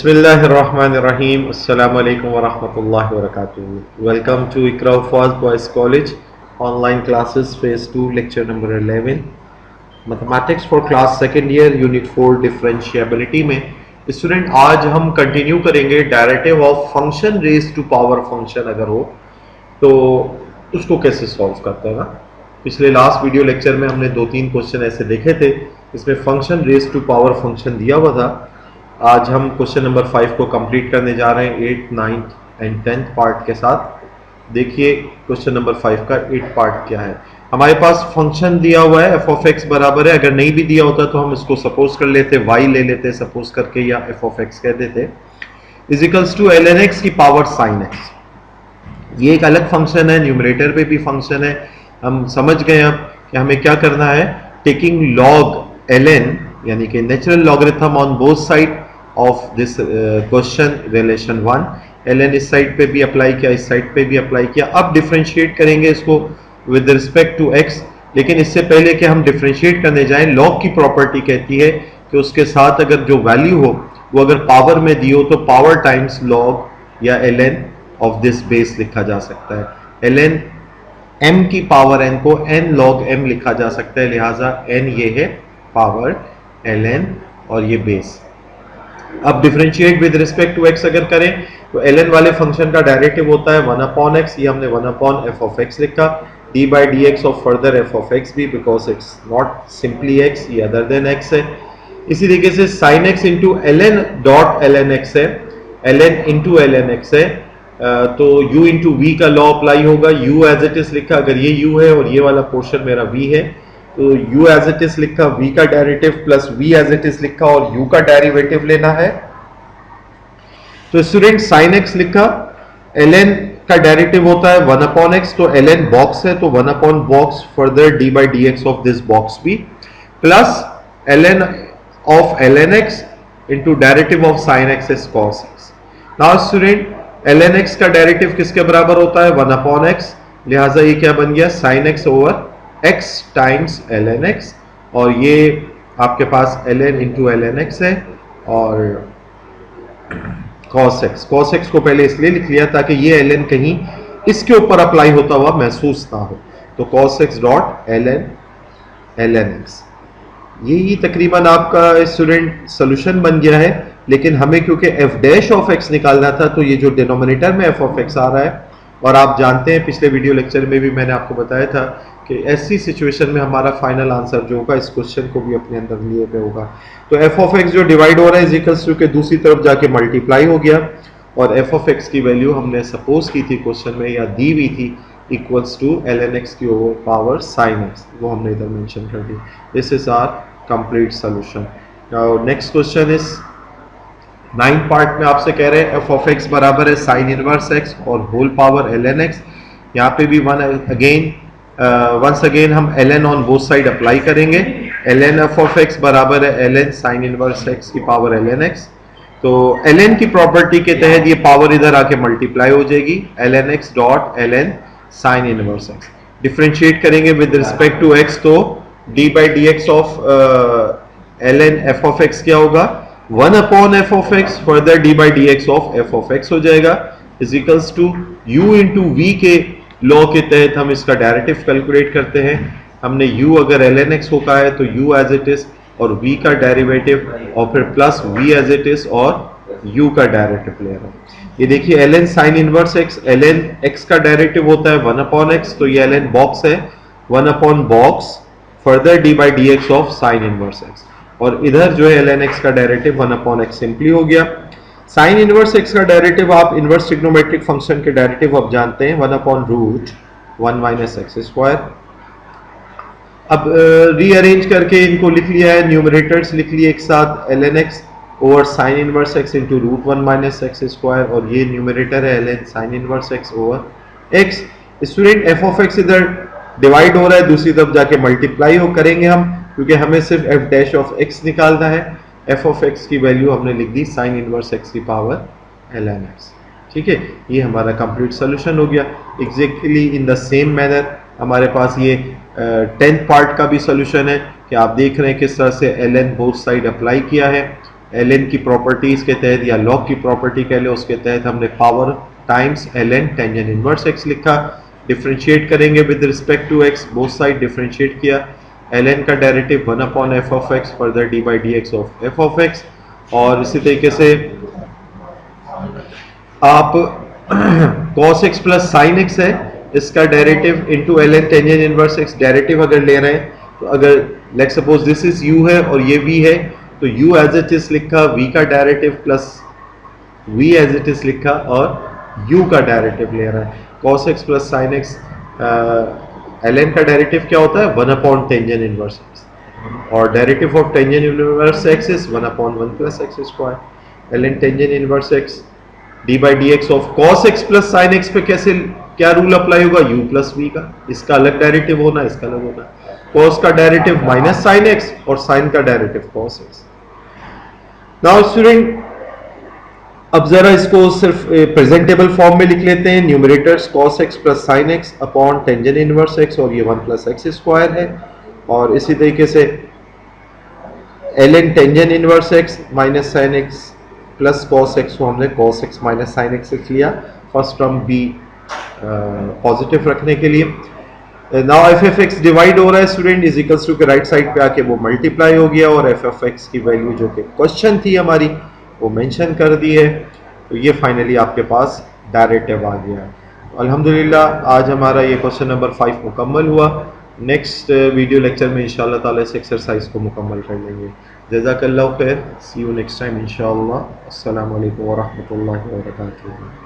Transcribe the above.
बिस्मिल्लाहिर्रहमानिर्रहीम अस्सलामु अलैकुम वरहमतुल्लाहि वबरकातुहू। Welcome to Iqra Fauj boys college online classes phase 2 lecture number 11 mathematics for class second year unit 4 differentiability में स्टूडेंट आज हम कंटिन्यू करेंगे derivative of function raise to power function अगर हो तो उसको कैसे सॉल्व करते हैं ना। पिछले लास्ट वीडियो लेक्चर में हमने 2-3 क्वेश्चन ऐसे देखे थे इसमें function raise to power function दिया हुआ था। आज हम क्वेश्चन नंबर 5 को कंप्लीट करने जा रहे हैं 8th, 9th and 10th part के साथ। देखिए क्वेश्चन नंबर 5 का 8 पार्ट क्या है। हमारे पास फंक्शन दिया हुआ है एफ ऑफ एक्स बराबर है, अगर नहीं भी दिया होता तो हम इसको सपोज कर लेते वाई ले लेते सपोज करके या एफ ऑफ एक्स कह देते is equals to L N X की पावर साइन एक्स। ये एक अलग फंक्शन है, न्यूमरेटर पे भी फंक्शन है। हम समझ गए अब कि हमें क्या करना है, टेकिंग लॉग एल एन यानी कि natural logarithm on both side of this question relation 1। L N इस साइड पे भी अप्लाई किया, इस साइड पे भी अप्लाई किया। अब डिफरेंशिएट करेंगे इसको विद रिस्पेक्ट टू एक्स, लेकिन इससे पहले कि हम डिफरेंशिएट करने जाएं, लॉग की प्रॉपर्टी कहती है कि उसके साथ अगर जो वैल्यू हो वो अगर पावर में दी हो तो पावर टाइम्स लॉग या L N of this base लिखा जा सकता है। एल एन एम की पावर एन को एन लॉग एम लिखा जा सकता है, लिहाजा एन ये है पावर एल एन और ये बेस। अब differentiate with respect to X अगर करें तो एल एन वाले फंक्शन का डेरिवेटिव होता है 1 अपॉन एक्स, ये हमने 1 अपॉन एफ ऑफ एक्स लिखा, D by D X of further F of X भी because it's not simply X, ये अदर देन एक्स है। इसी तरीके से sine X into L N dot L N X है, L N into L N X है, तो u into we का लॉ अप्लाई होगा। u एज इट इज लिखा, अगर ये u है और ये वाला पोर्शन मेरा v है तो u एज इट इज लिखा, v का derivative plus v as it is लिखा और u का डेरिवेटिव लेना है। तो स्टूडेंट साइन x लिखा, ln का डेरिवेटिव होता है 1 अपॉन एक्स, तो ln बॉक्स है तो 1 upon box further d by D X of this box भी plus ln of ln x into derivative of sine X is cos X. Now student ln x का derivative किसके बराबर होता है 1 upon x, लिहाजा ये क्या बन गया sine x over x times ln x, और ये आपके पास ln इंटू ln x है और cos x। cos x को पहले इसलिए लिख लिया ताकि ये ln कहीं इसके ऊपर अप्लाई होता हुआ महसूस ना हो, तो cos x dot ln x। यही तकरीबन आपका स्टूडेंट सोल्यूशन बन गया है। लेकिन हमें क्योंकि f डैश ऑफ x निकालना था तो ये जो डिनोमिनेटर में f ऑफ x आ रहा है, और आप जानते हैं पिछले वीडियो लेक्चर में भी मैंने आपको बताया था कि ऐसी सिचुएशन में हमारा फाइनल आंसर जो होगा इस क्वेश्चन को भी अपने अंदर लिए पे होगा। तो f ऑफ x जो डिवाइड हो रहा है इक्वल्स टू के दूसरी तरफ जाके मल्टीप्लाई हो गया, और f ऑफ x की वैल्यू हमने सपोज की थी क्वेश्चन में या दी हुई थी इक्वल्स टू ln x की ओवर पावर sin x, वो हमने इधर मेंशन कर दी। This is our complete solution. Now next question is 9 part में आपसे कह रहे हैं एफ ऑफ एक्स बराबर है साइन इनवर्स एक्स और होल पावर ln x। यहाँ पे भी वंस अगेन हम ln on both side apply करेंगे। ln एफ ऑफ एक्स बराबर है ln साइन इनवर्स x की पावर ln x, तो ln की प्रॉपर्टी के तहत ये पावर इधर आके मल्टीप्लाई हो जाएगी ln x dot ln sine inverse x। Differentiate करेंगे विद रिस्पेक्ट टू x तो d by D X of ln F of X क्या होगा 1 upon F of X further d by D X of F of X हो जाएगा is equals to u into V के law के तहत हम इसका डेरिवेटिव कैलकुलेट करते हैं। हमने u अगर ln x होता है तो u एज इट इज और v का डेरिवेटिव और फिर plus v as it is और u का डेरिवेटिव ले रहे हैं। ये देखिए ln sine inverse x, ln x का डेरिवेटिव होता है 1 अपॉन x, तो ये ln बॉक्स है 1 upon box further d by D X of sine inverse x, और इधर जो है ln x का डेरिवेटिव 1 अपॉन x सिंपली हो गया। साइन इनवर्स x का डेरिवेटिव आप इनवर्स ट्रिग्नोमेट्रिक फंक्शन के डेरिवेटिव आप जानते हैं 1 upon root 1 minus X square. अब रीअरेंज करके इनको लिख लिया है, न्यूमरेटर्स लिख लिए एक साथ ln x over sine inverse x into root 1 minus X square, और ये न्यूमरेटर है ln sine inverse x over x। Student F of X इधर डिवाइड हो रहा है, दूसरी तरफ जाके मल्टीप्लाई हो करेंगे हम, क्योंकि हमें सिर्फ f डैश ऑफ x निकालना है। f ऑफ x की वैल्यू हमने लिख दी साइन इनवर्स x की पावर ln x। ठीक है, ये हमारा कंप्लीट सॉल्यूशन हो गया। Exactly in the same manner हमारे पास ये 10th पार्ट का भी सॉल्यूशन है कि आप देख रहे हैं किस तरह से ln बोथ साइड अप्लाई किया है ln की प्रॉपर्टीज के तहत या log की प्रॉपर्टी कह ले, उसके तहत हमने power times ln tangent inverse x लिखा। डिफरेंशिएट करेंगे with respect to x, both side differentiate किया। ln का derivative 1 upon F of X further D by D X of F of X. और इसी तरीके से आप cos x plus sine x है, इसका derivative into ln tangent inverse x। Derivative अगर ले रहे हैं तो अगर let suppose this is u है और ये v है तो u एज इट इज लिखा, v का derivative plus v as it is लिखा और u का डेरिवेटिव ले रहा है। cos x plus sine x, ln का डेरिवेटिव क्या होता है 1 अपॉन टेंजेंट इनवर्स x और derivative of tangent inverse x is 1 upon 1 plus x square. ln tangent inverse x D by D X of cos x plus sine x पे कैसे क्या rule apply होगा, u plus v का, इसका अलग derivative होना, इसका अलग होना। cos का डेरिवेटिव माइनस साइन x और साइन का derivative cos x। Now student अब जरा इसको सिर्फ प्रेजेंटेबल फॉर्म में लिख लेते हैं। Numerators cos x plus sine x upon tangent inverse x और ये 1 प्लस x स्क्वायर है। और इसी तरीके से ln tangent inverse x minus sine x plus cos x को हमने cos x minus sine x लिया, फर्स्ट टर्म भी पॉजिटिव रखने के लिए। Now F F X divide हो रहा है स्टूडेंट, इज इक्वल्स टू के राइट साइड पे आके वो मल्टीप्लाई हो गया और एफ एफ एक्स की वैल्यू जो कि क्वेश्चन थी हमारी वो मेंशन कर दी है। तो ये फाइनली आपके पास डेरिवेटिव आ गया। अल्हम्दुलिल्लाह आज हमारा ये क्वेश्चन नंबर 5 मुकम्मल हुआ। नेक्स्ट वीडियो लेक्चर में इंशाल्लाह ताला इस एक्सरसाइज को मुकम्मल कर लेंगे। जज़ाकल्लाहु खैर, सी यू नेक्स्ट टाइम इंशाल्लाह। अस्सलामु अलैकुम व रहमतुल्लाहि व बरकातुहू।